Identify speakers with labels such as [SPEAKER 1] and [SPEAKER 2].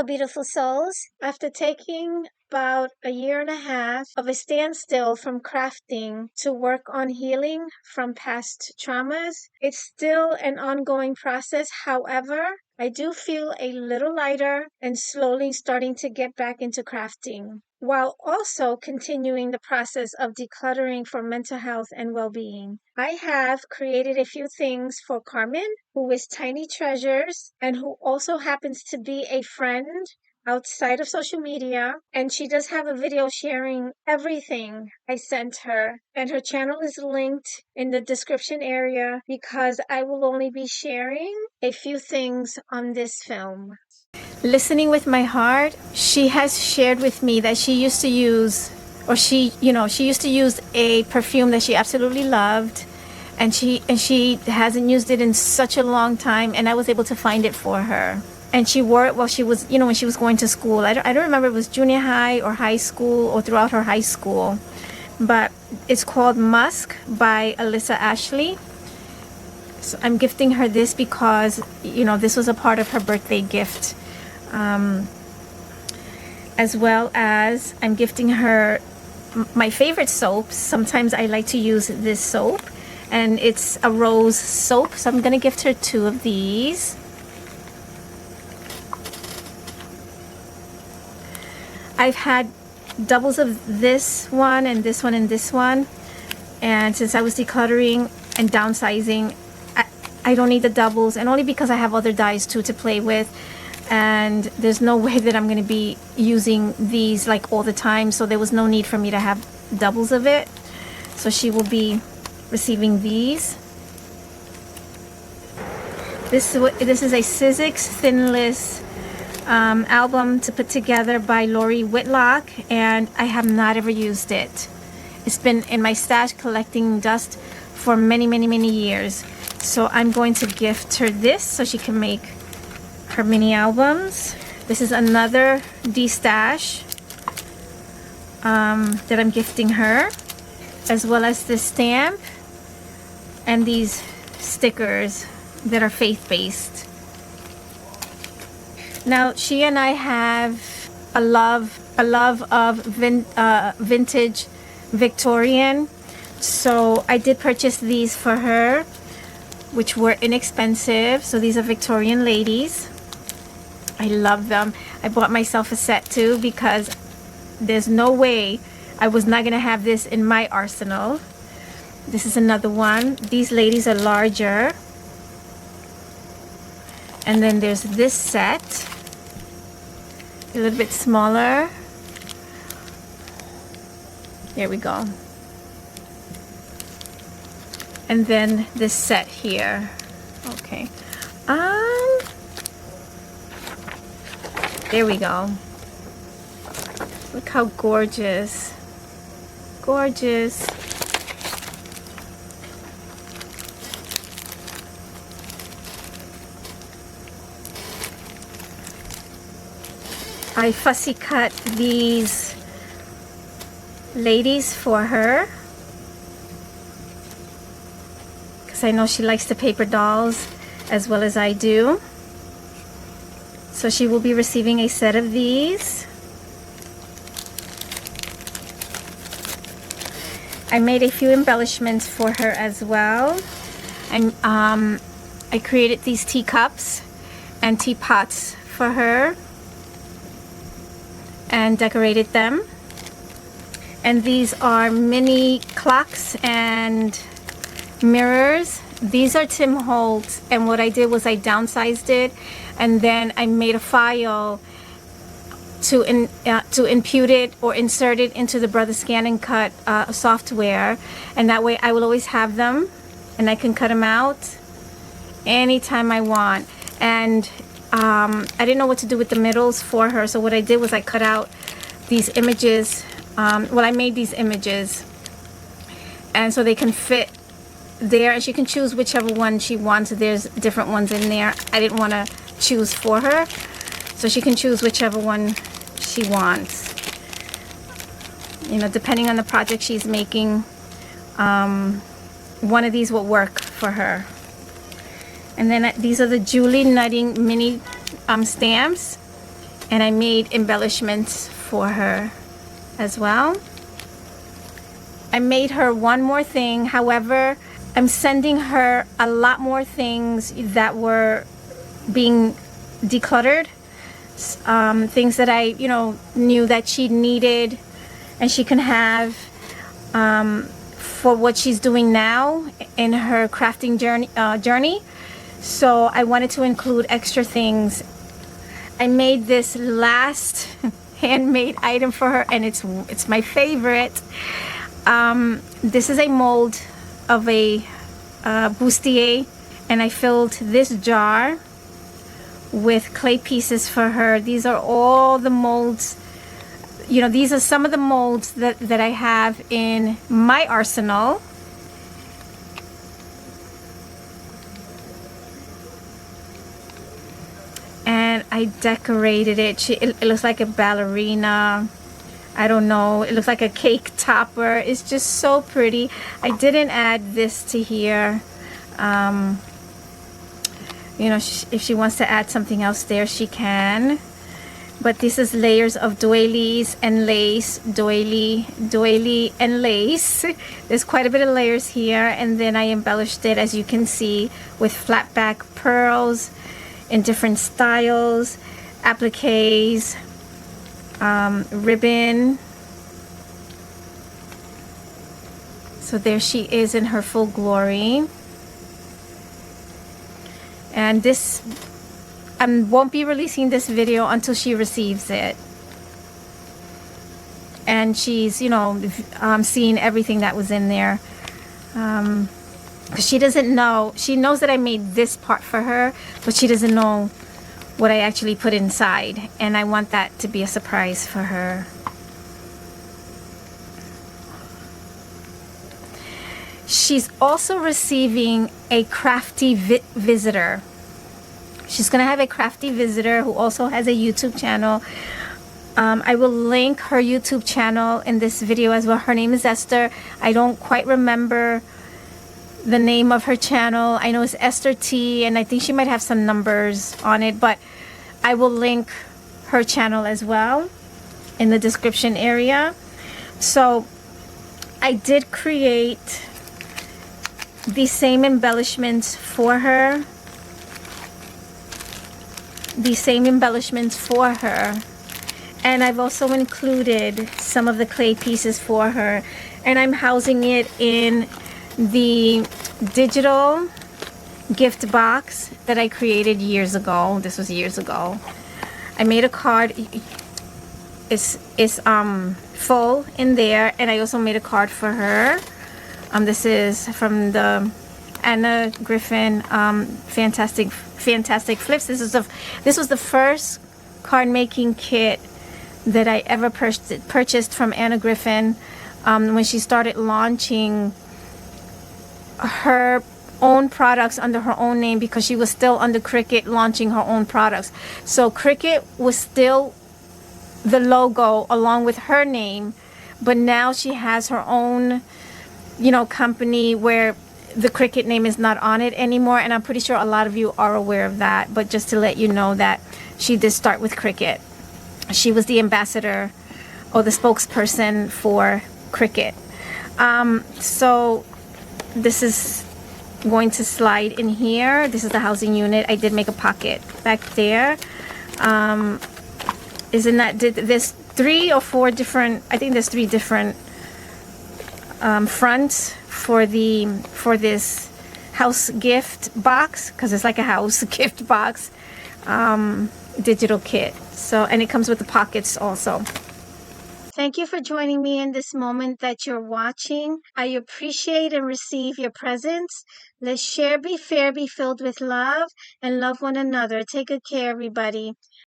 [SPEAKER 1] beautiful souls. After taking about a year and a half of a standstill from crafting to work on healing from past traumas, it's still an ongoing process. However, I do feel a little lighter and slowly starting to get back into crafting, while also continuing the process of decluttering for mental health and well-being. I have created a few things for Carmen, who is Tiny Treasures and who also happens to be a friend outside of social media, and she does have a video sharing everything I sent her, and her channel is linked in the description area because I will only be sharing a few things on this film. Listening with my heart, she has shared with me that she used to use, or she used to use a perfume that she absolutely loved, and she hasn't used it in such a long time, and I was able to find it for her. And she wore it while she was, when she was going to school. I don't remember if it was junior high or high school or throughout her high school. But it's called Musk by Alyssa Ashley. So I'm gifting her this because, this was a part of her birthday gift. As well as I'm gifting her my favorite soaps. Sometimes I like to use this soap. And it's a rose soap. So I'm going to gift her 2 of these. I've had doubles of this one and this one and this one, and since I was decluttering and downsizing, I don't need the doubles, and only because I have other dyes too to play with, and there's no way that I'm going to be using these like all the time, so there was no need for me to have doubles of it. So she will be receiving these. This is a Sizzix Thinless album to put together by Lori Whitlock, and I have not ever used it. It's been in my stash collecting dust for many years. So I'm going to gift her this so she can make her mini albums. This is another D-stash that I'm gifting her, as well as this stamp and these stickers that are faith-based. Now, she and I have a love of vintage Victorian. So I did purchase these for her, which were inexpensive. So these are Victorian ladies. I love them. I bought myself a set too because there's no way I was not going to have this in my arsenal. This is another one. These ladies are larger. And then there's this set, a little bit smaller. There we go. And then this set here. Okay. There we go. Look how gorgeous. Gorgeous. I fussy cut these ladies for her because I know she likes the paper dolls as well as I do. So she will be receiving a set of these. I made a few embellishments for her as well. And I created these teacups and teapots for her and decorated them. And these are mini clocks and mirrors. These are Tim Holtz, and what I did was I downsized it, and then I made a file to impute it or insert it into the Brother Scan and Cut software, and that way I will always have them and I can cut them out anytime I want. And I didn't know what to do with the middles for her, so what I did was I cut out these images. I made these images, and so they can fit there, and she can choose whichever one she wants. There's different ones in there. I didn't want to choose for her, so she can choose whichever one she wants. Depending on the project she's making, one of these will work for her. And then these are the Julie Nutting mini stamps, And I made embellishments for her as well. I made her one more thing. However, I'm sending her a lot more things that were being decluttered. Things that I, knew that she needed and she can have for what she's doing now in her crafting journey. So I wanted to include extra things. I made this last handmade item for her, and it's my favorite. This is a mold of a bustier, and I filled this jar with clay pieces for her. These are all the molds. These are some of the molds that I have in my arsenal. And I decorated it. It looks like a ballerina. I don't know. It looks like a cake topper. It's just so pretty. I didn't add this to here. If she wants to add something else there, she can. But this is layers of doilies and lace. Doily and lace. There's quite a bit of layers here. And then I embellished it, as you can see, with flat back pearls in different styles, appliques, ribbon. So there she is in her full glory. And this, I won't be releasing this video until she receives it. And she's, seeing everything that was in there. Because she doesn't know. She knows that I made this part for her, but she doesn't know what I actually put inside. And I want that to be a surprise for her. She's also receiving a crafty visitor. She's going to have a crafty visitor who also has a YouTube channel. I will link her YouTube channel in this video as well. Her name is Esther. I don't quite remember the name of her channel. I know it's Esther T, and I think she might have some numbers on it, but I will link her channel as well in the description area. So I did create the same embellishments for her. And I've also included some of the clay pieces for her, and I'm housing it in the digital gift box that I created years ago. This was years ago. I made a card. It's full in there, and I also made a card for her. This is from the Anna Griffin Fantastic Flips. This was the first card making kit that I ever purchased from Anna Griffin when she started launching her own products under her own name, because she was still under Cricut launching her own products. So Cricut was still the logo along with her name, but now she has her own company where the Cricut name is not on it anymore, and I'm pretty sure a lot of you are aware of that. But just to let you know that she did start with Cricut. She was the ambassador or the spokesperson for Cricut. So this is going to slide in here. This is the housing unit. I did make a pocket back there. There's 3 or 4 different, I think there's 3 different fronts for this house gift box, because it's like a house gift box digital kit. So, and it comes with the pockets also. Thank you for joining me in this moment that you're watching. I appreciate and receive your presence. Let's share, be fair, be filled with love, and love one another. Take good care, everybody.